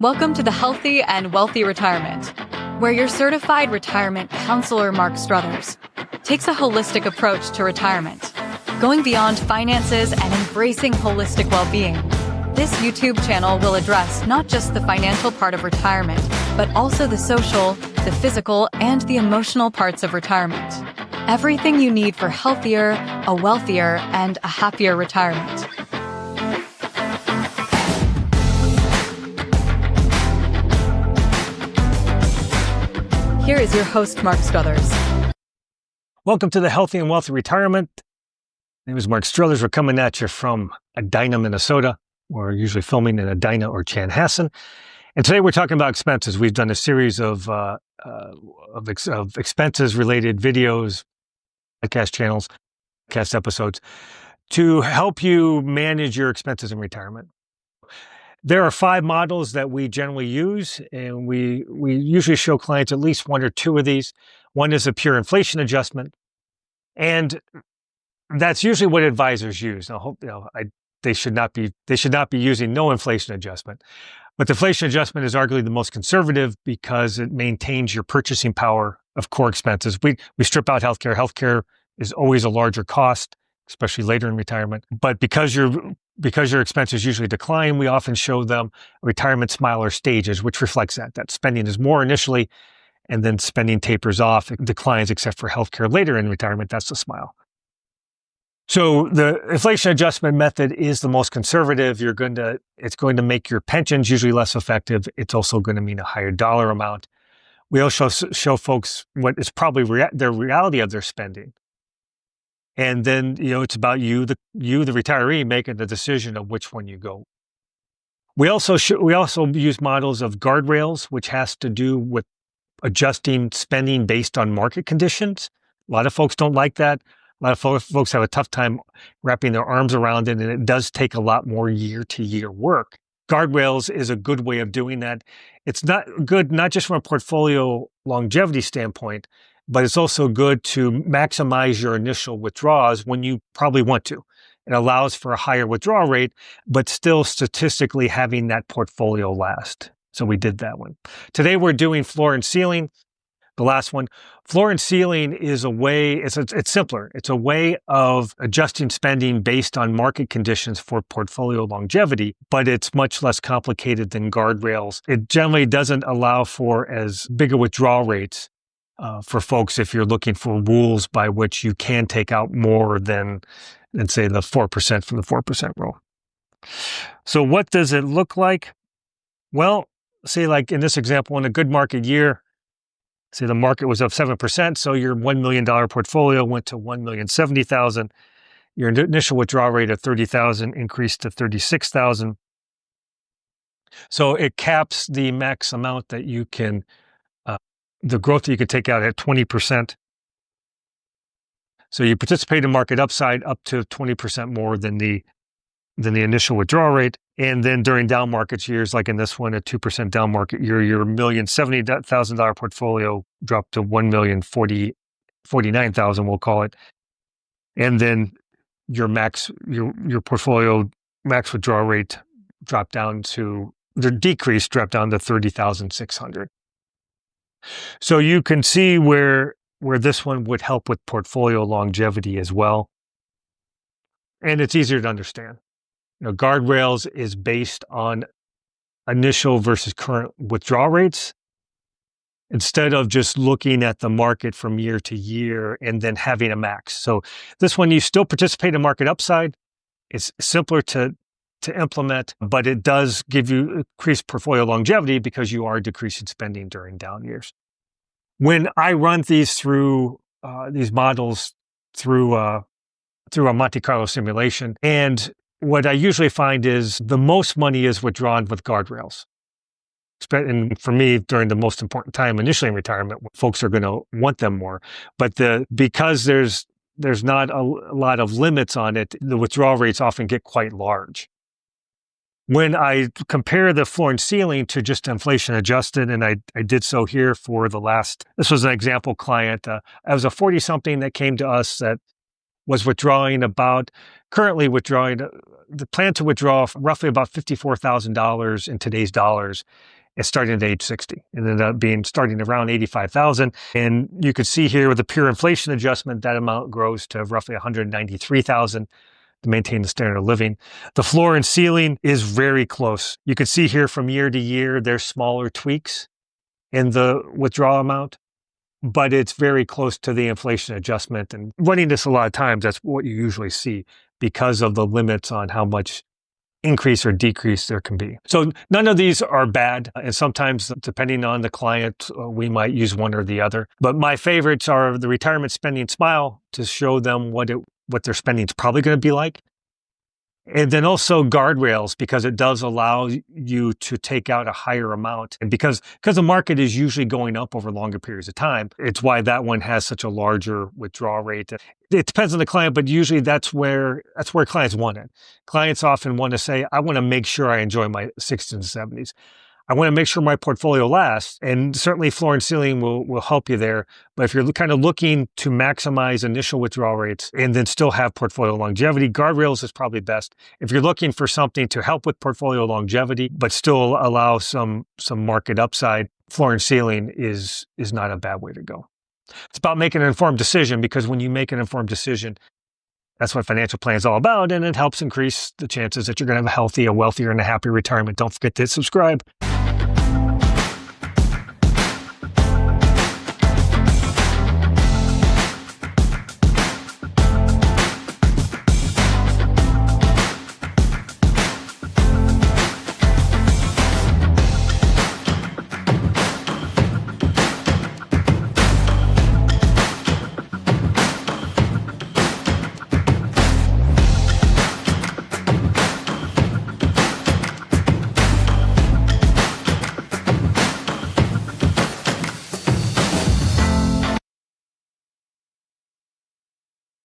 Welcome to the Healthy and Wealthy Retirement, where your certified retirement counselor, Mark Struthers, takes a holistic approach to retirement, going beyond finances and embracing holistic well-being. This YouTube channel will address not just the financial part of retirement, but also the social, the physical, and the emotional parts of retirement. Everything you need for healthier, a wealthier, and a happier retirement. Here is your host, Mark Struthers. Welcome to the Healthy and Wealthy Retirement. My name is Mark Struthers. We're coming at you from Edina, Minnesota. We're usually filming in Edina or Chanhassen. And today we're talking about expenses. We've done a series of expenses-related videos, podcast channels, podcast episodes to help you manage your expenses in retirement. There are 5 models that we generally use, and we usually show clients at least 1 or 2 of these. One is a pure inflation adjustment, and that's usually what advisors use. Now, they should not be using no inflation adjustment, but the inflation adjustment is arguably the most conservative because it maintains your purchasing power of core expenses. We strip out healthcare. Healthcare is always a larger cost, especially later in retirement. But because your expenses usually decline, we often show them retirement smile or stages, which reflects that spending is more initially, and then spending tapers off. It declines except for healthcare later in retirement. That's the smile. So the inflation adjustment method is the most conservative. It's going to make your pensions usually less effective. It's also going to mean a higher dollar amount. We also show folks what is probably their reality of their spending. And then, it's about you, the retiree, making the decision of which one you go. We also use models of guardrails, which has to do with adjusting spending based on market conditions. A lot of folks don't like that. A lot of folks have a tough time wrapping their arms around it, and it does take a lot more year-to-year work. Guardrails is a good way of doing that. It's not good, not just from a portfolio longevity standpoint, but it's also good to maximize your initial withdrawals when you probably want to. It allows for a higher withdrawal rate, but still statistically having that portfolio last. So we did that one. Today we're doing floor and ceiling. The last one, floor and ceiling is a way, it's simpler. It's a way of adjusting spending based on market conditions for portfolio longevity, but it's much less complicated than guardrails. It generally doesn't allow for as big a withdrawal rates for folks if you're looking for rules by which you can take out more than say, the 4% from the 4% rule. So what does it look like? Well, say like in this example, in a good market year, say the market was up 7%, so your $1 million portfolio went to $1,070,000. Your initial withdrawal rate of $30,000 increased to $36,000. So it caps the max amount that you can the growth that you could take out at 20%. So you participate in market upside up to 20% more than the initial withdrawal rate. And then during down market years, like in this one, a 2% down market year, your $1,070,000 portfolio dropped to $1,049,000, we'll call it. And then your portfolio max withdrawal rate dropped down to 30,600. So you can see where this one would help with portfolio longevity as well. And it's easier to understand. Guardrails is based on initial versus current withdrawal rates instead of just looking at the market from year to year and then having a max. So this one, you still participate in market upside. It's simpler to implement, but it does give you increased portfolio longevity because you are decreasing spending during down years. When I run these models through a Monte Carlo simulation, and what I usually find is the most money is withdrawn with guardrails. And for me, during the most important time initially in retirement, folks are going to want them more. But because there's not a lot of limits on it, the withdrawal rates often get quite large. When I compare the floor and ceiling to just inflation adjusted, and I did so here for this was an example client. I was a 40-something that came to us that was currently withdrawing, the plan to withdraw roughly about $54,000 in today's dollars and starting at age 60. It ended up being starting around 85,000. And you can see here with the pure inflation adjustment, that amount grows to roughly 193,000 to maintain the standard of living. The floor and ceiling is very close. You can see here from year to year, there's smaller tweaks in the withdrawal amount, but it's very close to the inflation adjustment. And running this a lot of times, that's what you usually see because of the limits on how much increase or decrease there can be. So none of these are bad. And sometimes, depending on the client, we might use one or the other. But my favorites are the retirement spending smile to show them what their spending is probably going to be like. And then also guardrails, because it does allow you to take out a higher amount. And because the market is usually going up over longer periods of time, it's why that one has such a larger withdrawal rate. It depends on the client, but usually that's where clients want it. Clients often want to say, I want to make sure I enjoy my 60s and 70s. I want to make sure my portfolio lasts, and certainly floor and ceiling will help you there. But if you're kind of looking to maximize initial withdrawal rates and then still have portfolio longevity, guardrails is probably best. If you're looking for something to help with portfolio longevity, but still allow some market upside, floor and ceiling is not a bad way to go. It's about making an informed decision, because when you make an informed decision, that's what financial plan is all about, and it helps increase the chances that you're going to have a healthy, a wealthier, and a happy retirement. Don't forget to subscribe.